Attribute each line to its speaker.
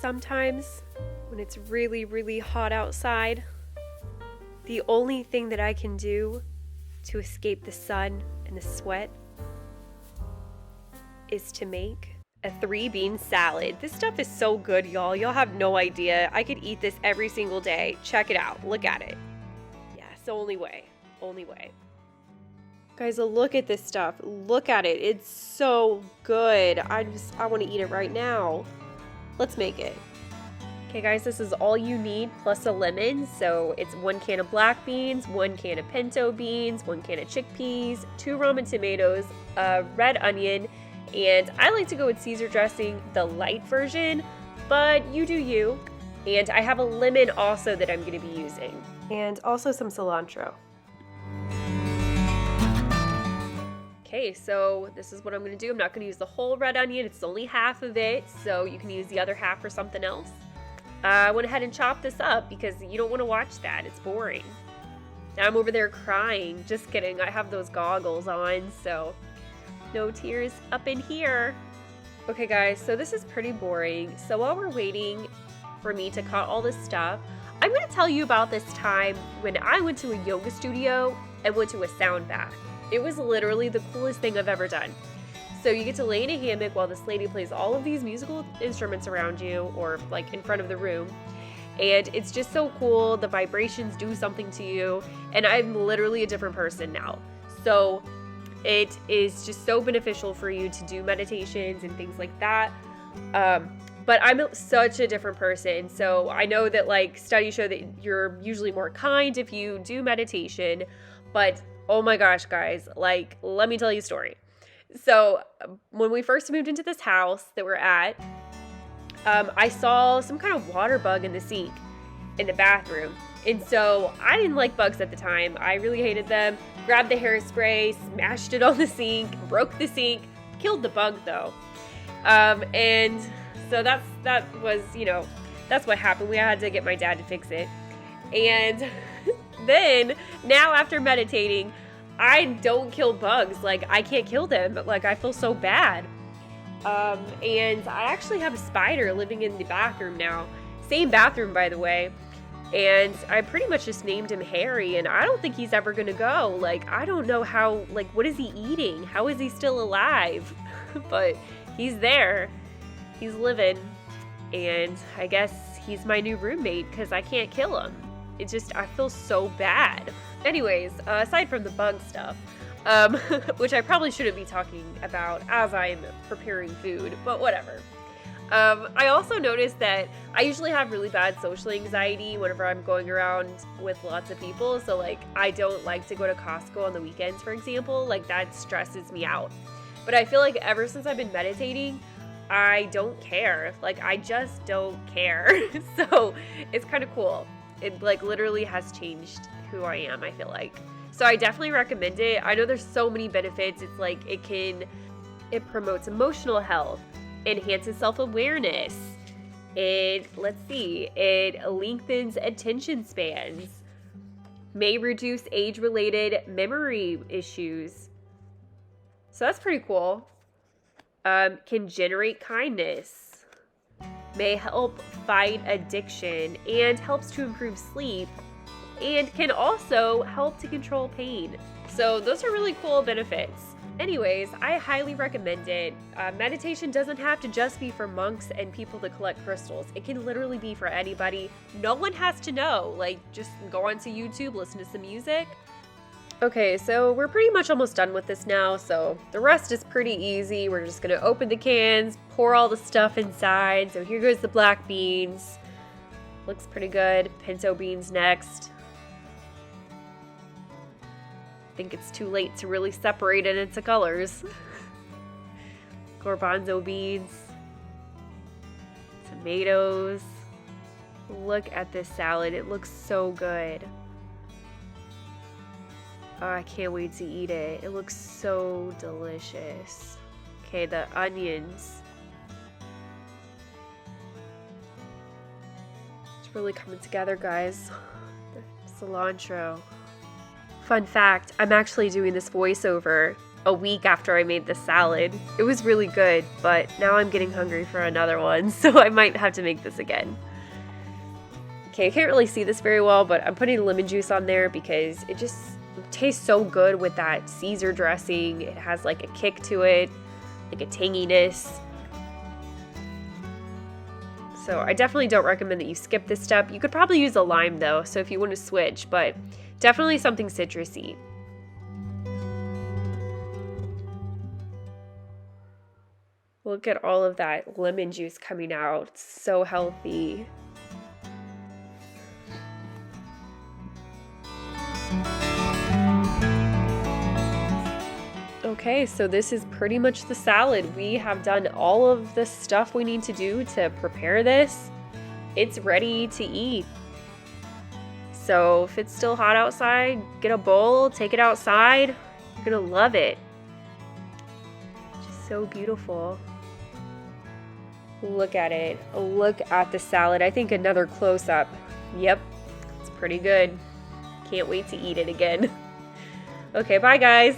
Speaker 1: sometimes when it's really, really hot outside, the only thing that I can do to escape the sun and the sweat is to make a 3-bean salad. This stuff is so good, y'all. Y'all have no idea. I could eat this every single day. Check it out. Look at it. Yeah, it's the only way. Only way. Guys, look at this stuff. Look at it. It's so good. I want to eat it right now. Let's make it. Okay, guys, this is all you need plus a lemon. So it's 1 can of black beans, 1 can of pinto beans, 1 can of chickpeas, 2 Roma tomatoes, a red onion, and I like to go with Cesar dressing, the light version, but you do you. And I have a lemon also that I'm going to be using. And also some cilantro. Okay, so this is what I'm going to do. I'm not going to use the whole red onion. It's only half of it, so you can use the other half for something else. I went ahead and chopped this up because you don't want to watch that. It's boring. Now I'm over there crying. Just kidding. I have those goggles on, so no tears up in here. Okay, guys, so this is pretty boring. So while we're waiting for me to cut all this stuff, I'm going to tell you about this time when I went to a yoga studio and went to a sound bath. It was literally the coolest thing I've ever done. So you get to lay in a hammock while this lady plays all of these musical instruments around you or like in front of the room. And it's just so cool. The vibrations do something to you. And I'm literally a different person now. So it is just so beneficial for you to do meditations and things like that. But I'm such a different person. So I know that like studies show that you're usually more kind if you do meditation. But oh my gosh, guys, like, let me tell you a story. So when we first moved into this house that we're at, I saw some kind of water bug in the sink in the bathroom. And so I didn't like bugs at the time. I really hated them. Grabbed the hairspray, smashed it on the sink, broke the sink, killed the bug though. And so that was, that's what happened. We had to get my dad to fix it. And then now after meditating, I don't kill bugs. Like, I can't kill them. Like, I feel so bad. And I actually have a spider living in the bathroom now. Same bathroom, by the way. And I pretty much just named him Harry, and I don't think he's ever gonna go. Like, I don't know how, like, what is he eating? How is he still alive? But he's there. He's living. And I guess he's my new roommate because I can't kill him. It just, I feel so bad. Anyways, aside from the bug stuff, which I probably shouldn't be talking about as I'm preparing food, but whatever. I also noticed that I usually have really bad social anxiety whenever I'm going around with lots of people. So like, I don't like to go to Costco on the weekends, for example. Like, that stresses me out. But I feel like ever since I've been meditating, I don't care. Like, I just don't care. So it's kind of cool. It like literally has changed who I am, I feel like. So I definitely recommend it. I know there's so many benefits. It's like it promotes emotional health, enhances self-awareness. It lengthens attention spans, may reduce age-related memory issues. So that's pretty cool. Can generate kindness. May help fight addiction and helps to improve sleep, and can also help to control pain. So those are really cool benefits. Anyways, I highly recommend it. Meditation doesn't have to just be for monks and people that collect crystals. It can literally be for anybody. No one has to know. Like, just go onto YouTube, listen to some music. Okay, so we're pretty much almost done with this now, so the rest is pretty easy. We're just gonna open the cans, pour all the stuff inside. So here goes the black beans. Looks pretty good. Pinto beans next. I think it's too late to really separate it into colors. Garbanzo beans. Tomatoes. Look at this salad. It looks so good. Oh, I can't wait to eat it. It looks so delicious. Okay, the onions. It's really coming together, guys. The cilantro. Fun fact, I'm actually doing this voiceover a week after I made the salad. It was really good, but now I'm getting hungry for another one, so I might have to make this again. Okay, I can't really see this very well, but I'm putting lemon juice on there because it just tastes so good with that Caesar dressing. It has like a kick to it, like a tanginess. So I definitely don't recommend that you skip this step. You could probably use a lime though, so if you want to switch, but definitely something citrusy. Look at all of that lemon juice coming out. It's so healthy. Okay, so this is pretty much the salad. We have done all of the stuff we need to do to prepare this. It's ready to eat. So if it's still hot outside, get a bowl, take it outside. You're gonna love it. Just so beautiful. Look at it. Look at the salad. I think another close-up. Yep, it's pretty good. Can't wait to eat it again. Okay, bye guys.